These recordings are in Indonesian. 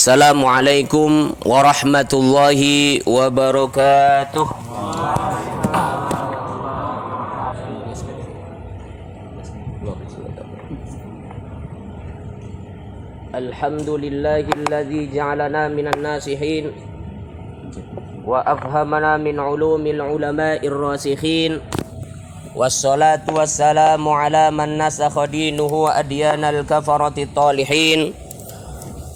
Assalamualaikum warahmatullahi wabarakatuh. Alhamdulillahilladzi ja'alana minan nasihin wa afhamana min ulumil ulama'ir rasikhin. Wassalatu wassalamu ala man nasakha dinuhu wa adyanal kafarati talihin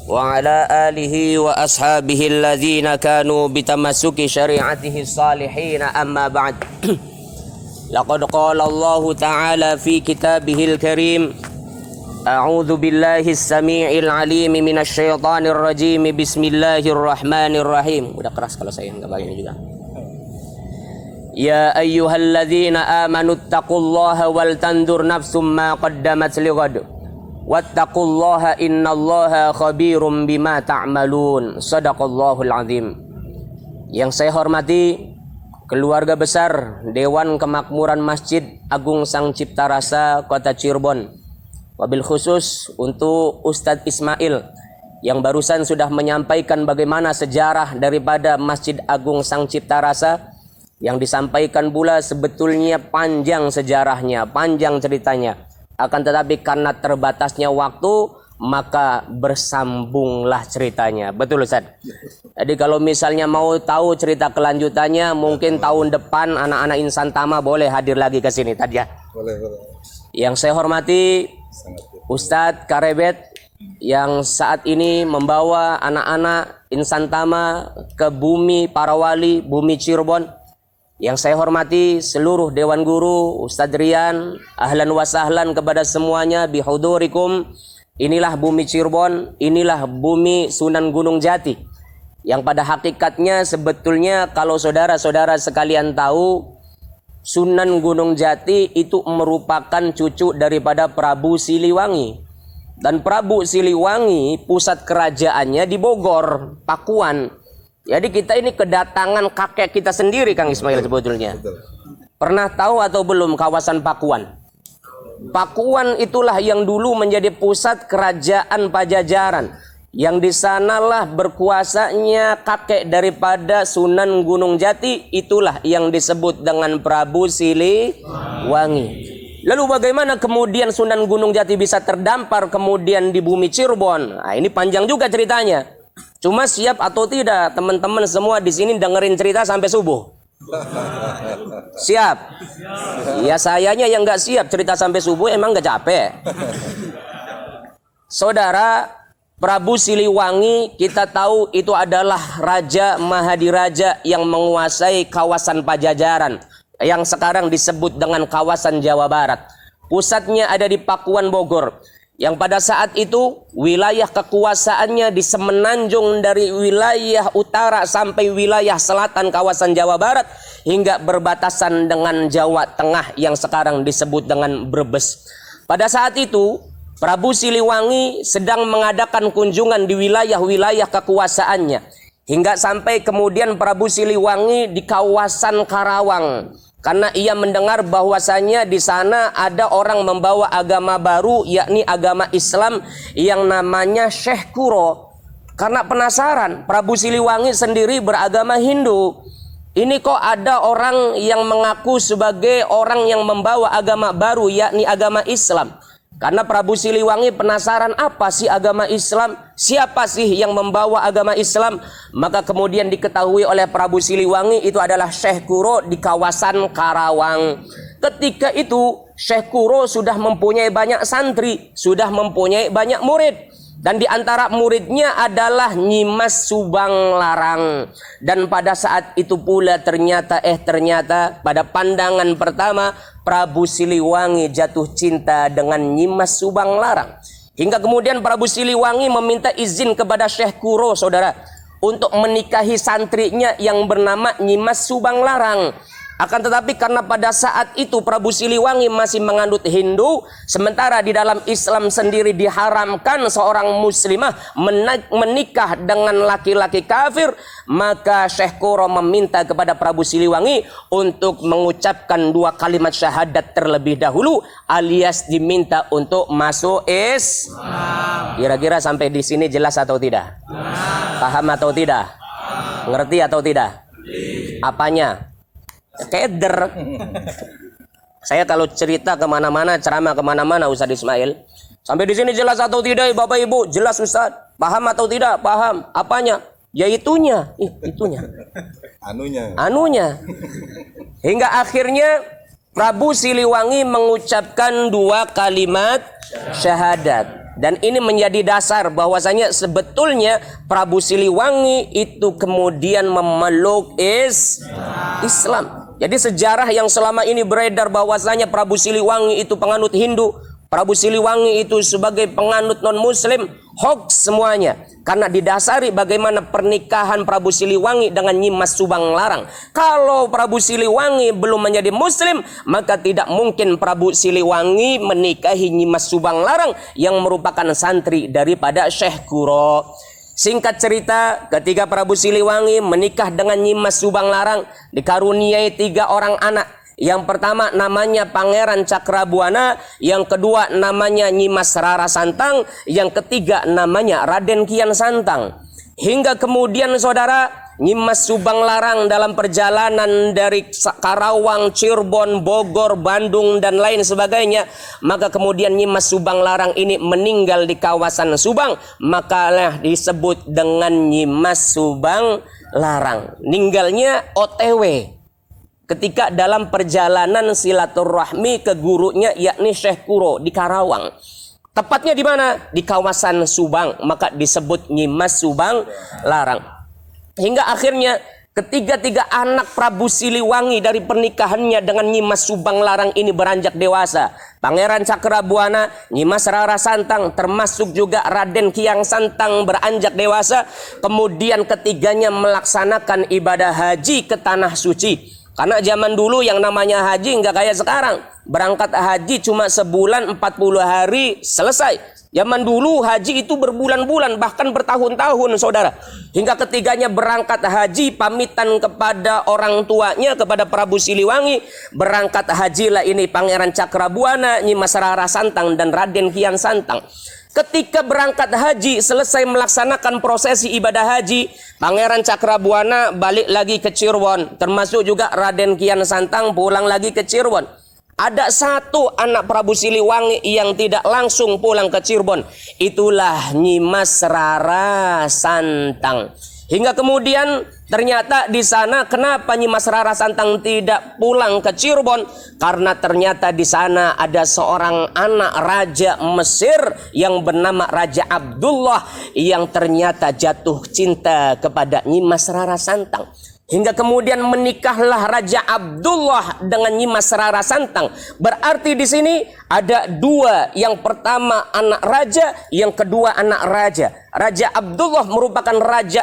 wa ala alihi wa ashabihi alladhina kanu bitamassuki syari'atihi salihin, amma ba'd. Laqad qala Allah ta'ala fi kitabihil karim, a'udzu billahi as-sami'il 'alim minasy syaithanir rajim, bismillahir rahmanir. Udah keras kalau saya enggak bagian juga. Ya ayyuhalladzina amanu taqullaha wal tandur nafsum ma qaddamat lighad wattaqullaha innallaha khabirum bima ta'malun. Shadaqallahul azim. Yang saya hormati keluarga besar Dewan Kemakmuran Masjid Agung Sang Cipta Rasa Kota Cirebon, wabil khusus untuk Ustadz Ismail yang barusan sudah menyampaikan bagaimana sejarah daripada Masjid Agung Sang Cipta Rasa, yang disampaikan pula sebetulnya panjang sejarahnya, panjang ceritanya. Akan tetapi karena terbatasnya waktu, maka bersambunglah ceritanya. Betul Ustaz? Jadi kalau misalnya mau tahu cerita kelanjutannya, mungkin tahun depan anak-anak Insan Tama boleh hadir lagi ke sini tadi ya. Boleh. Yang saya hormati Ustadz Karebet yang saat ini membawa anak-anak Insan Tama ke bumi para wali, bumi Cirebon. Yang saya hormati seluruh Dewan Guru, Ustadz Rian, ahlan wa sahlan kepada semuanya bihudurikum. Inilah bumi Cirebon, inilah bumi Sunan Gunung Jati, yang pada hakikatnya sebetulnya kalau saudara-saudara sekalian tahu, Sunan Gunung Jati itu merupakan cucu daripada Prabu Siliwangi. Dan Prabu Siliwangi pusat kerajaannya di Bogor, Pakuan. Jadi kita ini kedatangan kakek kita sendiri, Kang Ismail sebetulnya. Pernah tahu atau belum kawasan Pakuan? Pakuan itulah yang dulu menjadi pusat kerajaan Pajajaran. Yang di sanalah berkuasanya kakek daripada Sunan Gunung Jati, itulah yang disebut dengan Prabu Siliwangi. Lalu bagaimana kemudian Sunan Gunung Jati bisa terdampar kemudian di bumi Cirebon? Nah, ini panjang juga ceritanya. Cuma siap atau tidak teman-teman semua di sini dengerin cerita sampai subuh? Siap? Ya sayanya yang nggak siap cerita sampai subuh, emang nggak capek. Saudara, Prabu Siliwangi kita tahu itu adalah Raja Mahadiraja yang menguasai kawasan Pajajaran yang sekarang disebut dengan kawasan Jawa Barat. Pusatnya ada di Pakuan, Bogor. Yang pada saat itu wilayah kekuasaannya di semenanjung dari wilayah utara sampai wilayah selatan kawasan Jawa Barat hingga berbatasan dengan Jawa Tengah yang sekarang disebut dengan Brebes. Pada saat itu Prabu Siliwangi sedang mengadakan kunjungan di wilayah-wilayah kekuasaannya, hingga sampai kemudian Prabu Siliwangi di kawasan Karawang. Karena ia mendengar bahwasanya di sana ada orang membawa agama baru, yakni agama Islam yang namanya Syekh Kuro. Karena penasaran, Prabu Siliwangi sendiri beragama Hindu. Ini kok ada orang yang mengaku sebagai orang yang membawa agama baru, yakni agama Islam. Karena Prabu Siliwangi penasaran, apa sih agama Islam? Siapa sih yang membawa agama Islam? Maka kemudian diketahui oleh Prabu Siliwangi itu adalah Syekh Kuro di kawasan Karawang. Ketika itu Syekh Kuro sudah mempunyai banyak santri, sudah mempunyai banyak murid. Dan di antara muridnya adalah Nyimas Subang Larang. Dan pada saat itu pula ternyata pada pandangan pertama Prabu Siliwangi jatuh cinta dengan Nyimas Subang Larang. Hingga kemudian Prabu Siliwangi meminta izin kepada Syekh Kuro, saudara, untuk menikahi santrinya yang bernama Nyimas Subang Larang. Akan tetapi karena pada saat itu Prabu Siliwangi masih menganut Hindu, sementara di dalam Islam sendiri diharamkan seorang muslimah menikah dengan laki-laki kafir, maka Syekh Kuro meminta kepada Prabu Siliwangi untuk mengucapkan 2 kalimat syahadat terlebih dahulu, alias diminta untuk masuk Islam. Kira-kira sampai di sini jelas atau tidak? Paham atau tidak? Ngerti atau tidak? Apanya? Keder. Saya kalau cerita kemana-mana, ceramah kemana-mana, Ustaz Ismail, sampai di sini jelas atau tidak, Bapak Ibu? Jelas, Ustaz. Paham atau tidak? Paham. Apanya? Ya itunya. Itunya. Anunya. Hingga akhirnya Prabu Siliwangi mengucapkan 2 kalimat syahadat. Dan ini menjadi dasar bahwasanya sebetulnya Prabu Siliwangi itu kemudian memeluk Islam. Jadi sejarah yang selama ini beredar bahwasanya Prabu Siliwangi itu penganut Hindu, Prabu Siliwangi itu sebagai penganut non-muslim, hoax semuanya. Karena didasari bagaimana pernikahan Prabu Siliwangi dengan Nyi Mas Subang Larang. Kalau Prabu Siliwangi belum menjadi muslim, maka tidak mungkin Prabu Siliwangi menikahi Nyi Mas Subang Larang yang merupakan santri daripada Syekh Kuro. Singkat cerita, ketika Prabu Siliwangi menikah dengan Nyi Mas Subang Larang, dikaruniai 3 orang anak. Yang pertama namanya Pangeran Cakrabuana, yang kedua namanya Nyi Mas Rara Santang, yang ketiga namanya Raden Kian Santang. Hingga kemudian saudara, Nyi Mas Subang Larang dalam perjalanan dari Karawang, Cirebon, Bogor, Bandung dan lain sebagainya, maka kemudian Nyi Mas Subang Larang ini meninggal di kawasan Subang, makalah disebut dengan Nyi Mas Subang Larang. Ninggalnya OTW ketika dalam perjalanan silaturahmi ke gurunya yakni Syekh Kuro di Karawang. Tepatnya di mana? Di kawasan Subang, maka disebut Nyi Mas Subang Larang. Hingga akhirnya ketiga-tiga anak Prabu Siliwangi dari pernikahannya dengan Nyi Mas Subang Larang ini beranjak dewasa. Pangeran Cakrabuana, Nyi Mas Rara Santang, termasuk juga Raden Kian Santang beranjak dewasa. Kemudian ketiganya melaksanakan ibadah haji ke tanah suci. Karena zaman dulu yang namanya haji nggak kayak sekarang. Berangkat haji cuma sebulan 40 hari selesai. Zaman dulu haji itu berbulan-bulan, bahkan bertahun-tahun saudara. Hingga ketiganya berangkat haji, pamitan kepada orang tuanya, kepada Prabu Siliwangi. Berangkat hajilah ini Pangeran Cakrabuana, Nyi Mas Rara Santang dan Raden Kian Santang. Ketika berangkat haji, selesai melaksanakan prosesi ibadah haji, Pangeran Cakrabuana balik lagi ke Cirebon, termasuk juga Raden Kian Santang pulang lagi ke Cirebon. Ada 1 anak Prabu Siliwangi yang tidak langsung pulang ke Cirebon, itulah Nyi Mas Rara Santang. Hingga kemudian ternyata di sana kenapa Nyi Mas Rara Santang tidak pulang ke Cirebon? Karena ternyata di sana ada seorang anak Raja Mesir yang bernama Raja Abdullah yang ternyata jatuh cinta kepada Nyi Mas Rara Santang. Hingga kemudian menikahlah Raja Abdullah dengan Nyi Mas Rara Santang. Berarti di sini ada 2. Yang pertama anak raja, yang kedua anak raja. Raja Abdullah merupakan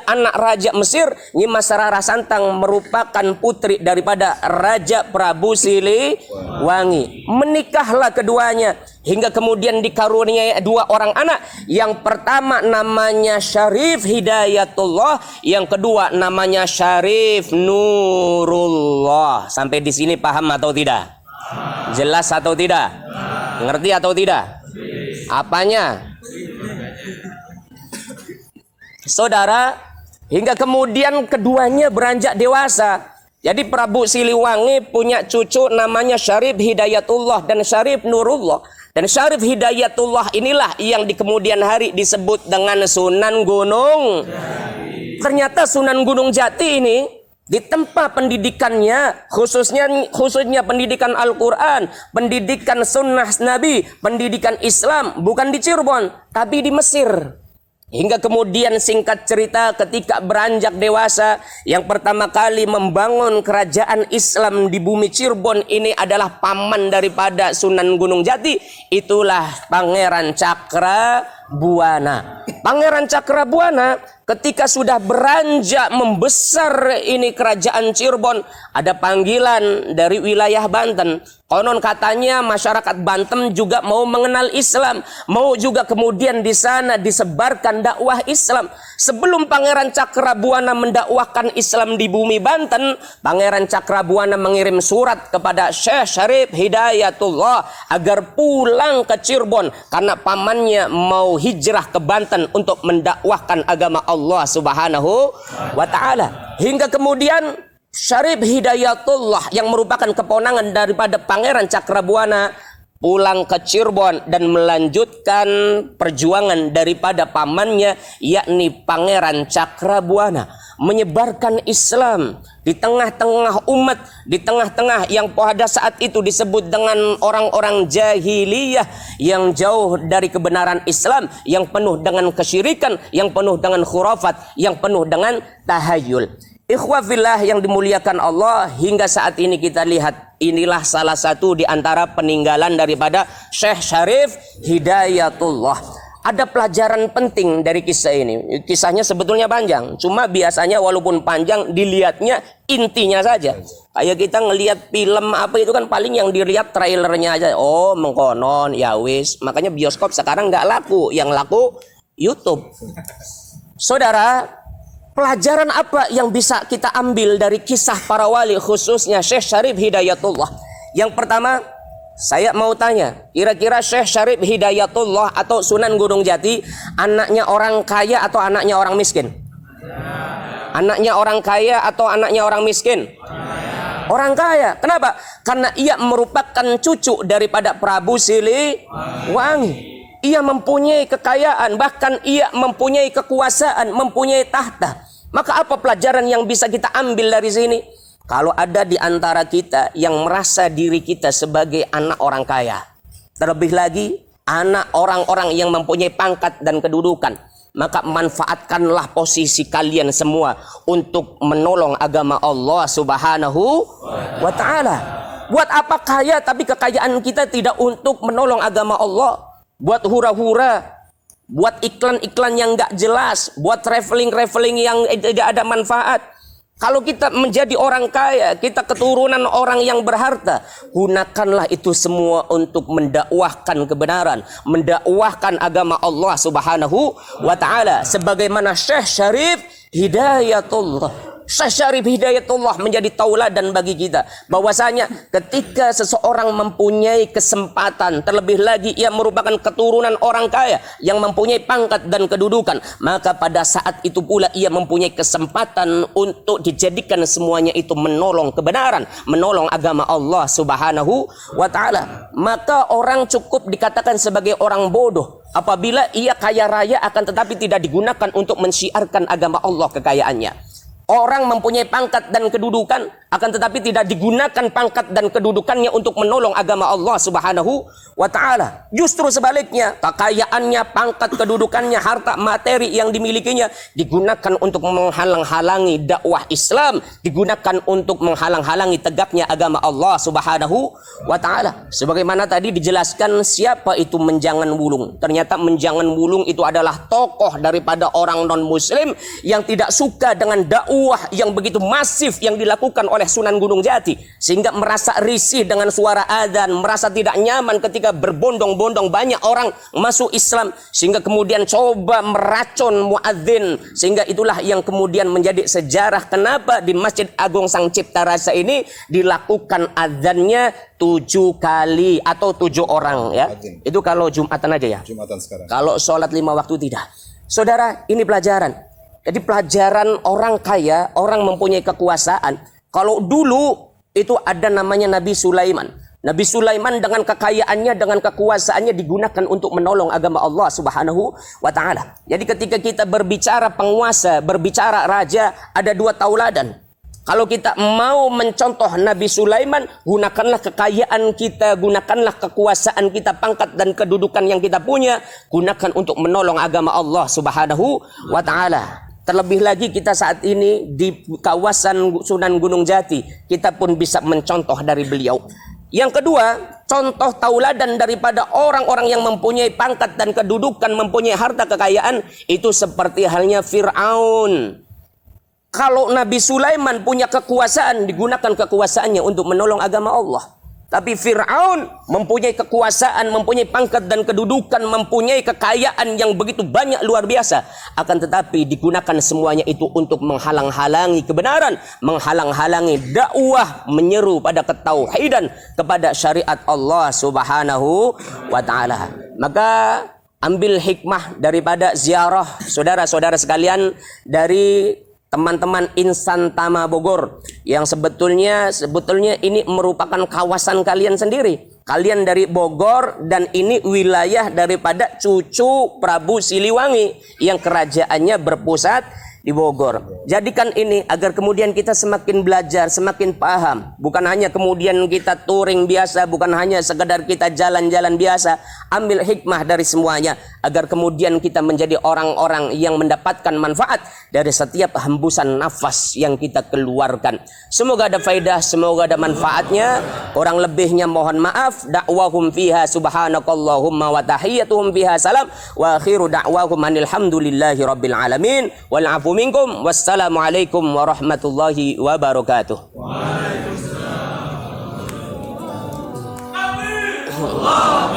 anak raja Mesir. Nyi Mas Rara Santang merupakan putri daripada Raja Prabu Siliwangi. Menikahlah keduanya. Hingga kemudian dikaruniai 2 orang anak. Yang pertama namanya Syarif Hidayatullah, yang kedua namanya Syarif Nurullah. Sampai di sini paham atau tidak? Jelas atau tidak? Ngerti atau tidak? Apanya? Saudara, hingga kemudian keduanya beranjak dewasa. Jadi Prabu Siliwangi punya cucu namanya Syarif Hidayatullah dan Syarif Nurullah. Dan Syarif Hidayatullah inilah yang di kemudian hari disebut dengan Sunan Gunung Jati. Ternyata Sunan Gunung Jati ini di tempat pendidikannya, khususnya pendidikan Al-Quran, pendidikan sunnah Nabi, pendidikan Islam, bukan di Cirebon, tapi di Mesir. Hingga kemudian singkat cerita ketika beranjak dewasa, yang pertama kali membangun kerajaan Islam di bumi Cirebon ini adalah paman daripada Sunan Gunung Jati, itulah Pangeran Cakrabuana. Cakrabuana. Pangeran Cakrabuana ketika sudah beranjak membesar ini kerajaan Cirebon, ada panggilan dari wilayah Banten. Konon katanya masyarakat Banten juga mau mengenal Islam, mau juga kemudian di sana disebarkan dakwah Islam. Sebelum Pangeran Cakrabuana mendakwahkan Islam di bumi Banten, Pangeran Cakrabuana mengirim surat kepada Syekh Syarif Hidayatullah agar pulang ke Cirebon karena pamannya mau hijrah ke Banten untuk mendakwahkan agama Allah Subhanahu wa ta'ala. Hingga kemudian Syarif Hidayatullah yang merupakan keponakan daripada Pangeran Cakrabuana pulang ke Cirebon dan melanjutkan perjuangan daripada pamannya, yakni Pangeran Cakrabuana, menyebarkan Islam di tengah-tengah umat, di tengah-tengah yang pada saat itu disebut dengan orang-orang jahiliyah yang jauh dari kebenaran Islam, yang penuh dengan kesyirikan, yang penuh dengan khurafat, yang penuh dengan tahayul. Ikhwah fillah yang dimuliakan Allah, hingga saat ini kita lihat inilah salah satu di antara peninggalan daripada Syekh Syarif Hidayatullah. Ada pelajaran penting dari kisah ini. Kisahnya sebetulnya panjang, cuma biasanya walaupun panjang dilihatnya intinya saja. Kayak kita ngelihat film apa itu kan paling yang dilihat trailernya aja. Oh mengkonon, ya wis. Makanya bioskop sekarang nggak laku, yang laku YouTube. Saudara, pelajaran apa yang bisa kita ambil dari kisah para wali khususnya Syekh Syarif Hidayatullah? Yang pertama, saya mau tanya, kira-kira Syekh Syarif Hidayatullah atau Sunan Gunung Jati anaknya orang kaya atau anaknya orang miskin? Anaknya orang kaya atau anaknya orang miskin? Orang kaya. Kenapa? Karena ia merupakan cucu daripada Prabu Siliwangi. Ia mempunyai kekayaan, bahkan ia mempunyai kekuasaan, mempunyai tahta. Maka apa pelajaran yang bisa kita ambil dari sini? Kalau ada di antara kita yang merasa diri kita sebagai anak orang kaya, terlebih lagi anak orang-orang yang mempunyai pangkat dan kedudukan, maka manfaatkanlah posisi kalian semua untuk menolong agama Allah Subhanahu wa ta'ala. Buat apa kaya tapi kekayaan kita tidak untuk menolong agama Allah? Buat hura-hura, buat iklan-iklan yang nggak jelas, buat traveling-traveling yang tidak ada manfaat. Kalau kita menjadi orang kaya, kita keturunan orang yang berharta, gunakanlah itu semua untuk mendakwahkan kebenaran, mendakwahkan agama Allah Subhanahu wa ta'ala. Sebagaimana Syekh Syarif Hidayatullah. Syekh Syarif Hidayatullah menjadi tauladan bagi kita, bahwasanya ketika seseorang mempunyai kesempatan, terlebih lagi ia merupakan keturunan orang kaya yang mempunyai pangkat dan kedudukan, maka pada saat itu pula ia mempunyai kesempatan untuk dijadikan semuanya itu menolong kebenaran, menolong agama Allah Subhanahu wa ta'ala. Maka orang cukup dikatakan sebagai orang bodoh apabila ia kaya raya akan tetapi tidak digunakan untuk mensyiarkan agama Allah kekayaannya. Orang mempunyai pangkat dan kedudukan akan tetapi tidak digunakan pangkat dan kedudukannya untuk menolong agama Allah Subhanahu wa ta'ala. Justru sebaliknya, kekayaannya, pangkat, kedudukannya, harta materi yang dimilikinya digunakan untuk menghalang-halangi dakwah Islam, digunakan untuk menghalang-halangi tegaknya agama Allah Subhanahu wa ta'ala. Sebagaimana tadi dijelaskan siapa itu Menjangan Wulung. Ternyata Menjangan Wulung itu adalah tokoh daripada orang non-muslim yang tidak suka dengan dakwah yang begitu masif yang dilakukan oleh Sunan Gunung Jati, sehingga merasa risih dengan suara adzan, merasa tidak nyaman ketika berbondong-bondong banyak orang masuk Islam, sehingga kemudian coba meracun muadzin, sehingga itulah yang kemudian menjadi sejarah kenapa di Masjid Agung Sang Cipta Rasa ini dilakukan adzannya 7 kali atau 7 orang ya. Itu kalau Jumatan aja ya. Jumatan sekarang. Kalau sholat 5 waktu tidak. Saudara, ini pelajaran. Jadi pelajaran orang kaya, orang mempunyai kekuasaan. Kalau dulu itu ada namanya Nabi Sulaiman. Nabi Sulaiman dengan kekayaannya, dengan kekuasaannya digunakan untuk menolong agama Allah Subhanahu wa ta'ala. Jadi ketika kita berbicara penguasa, berbicara raja, ada 2 tauladan. Kalau kita mau mencontoh Nabi Sulaiman, gunakanlah kekayaan kita, gunakanlah kekuasaan kita, pangkat dan kedudukan yang kita punya, gunakan untuk menolong agama Allah Subhanahu wa ta'ala. Terlebih lagi kita saat ini di kawasan Sunan Gunung Jati, kita pun bisa mencontoh dari beliau. Yang kedua, contoh tauladan daripada orang-orang yang mempunyai pangkat dan kedudukan, mempunyai harta kekayaan, itu seperti halnya Fir'aun. Kalau Nabi Sulaiman punya kekuasaan, digunakan kekuasaannya untuk menolong agama Allah. Tapi Fir'aun mempunyai kekuasaan, mempunyai pangkat dan kedudukan, mempunyai kekayaan yang begitu banyak, luar biasa. Akan tetapi digunakan semuanya itu untuk menghalang-halangi kebenaran, menghalang-halangi dakwah, menyeru pada ketauhidan, kepada syariat Allah Subhanahu wa ta'ala. Maka ambil hikmah daripada ziarah saudara-saudara sekalian dari teman-teman Insan Tama Bogor, yang sebetulnya ini merupakan kawasan kalian sendiri. Kalian dari Bogor dan ini wilayah daripada cucu Prabu Siliwangi yang kerajaannya berpusat di Bogor. Jadikan ini agar kemudian kita semakin belajar, semakin paham. Bukan hanya kemudian kita touring biasa, bukan hanya sekedar kita jalan-jalan biasa. Ambil hikmah dari semuanya agar kemudian kita menjadi orang-orang yang mendapatkan manfaat dari setiap hembusan nafas yang kita keluarkan. Semoga ada faedah, semoga ada manfaatnya. Kurang lebihnya mohon maaf. Da'wahum fiha subhanakallahumma wa tahiyyatuhum fiha salam wa akhiru da'wahum alhamdulillahi rabbil alamin wal afu minkum. Wassalamualaikum warahmatullahi wabarakatuh. Waalaikumsalam.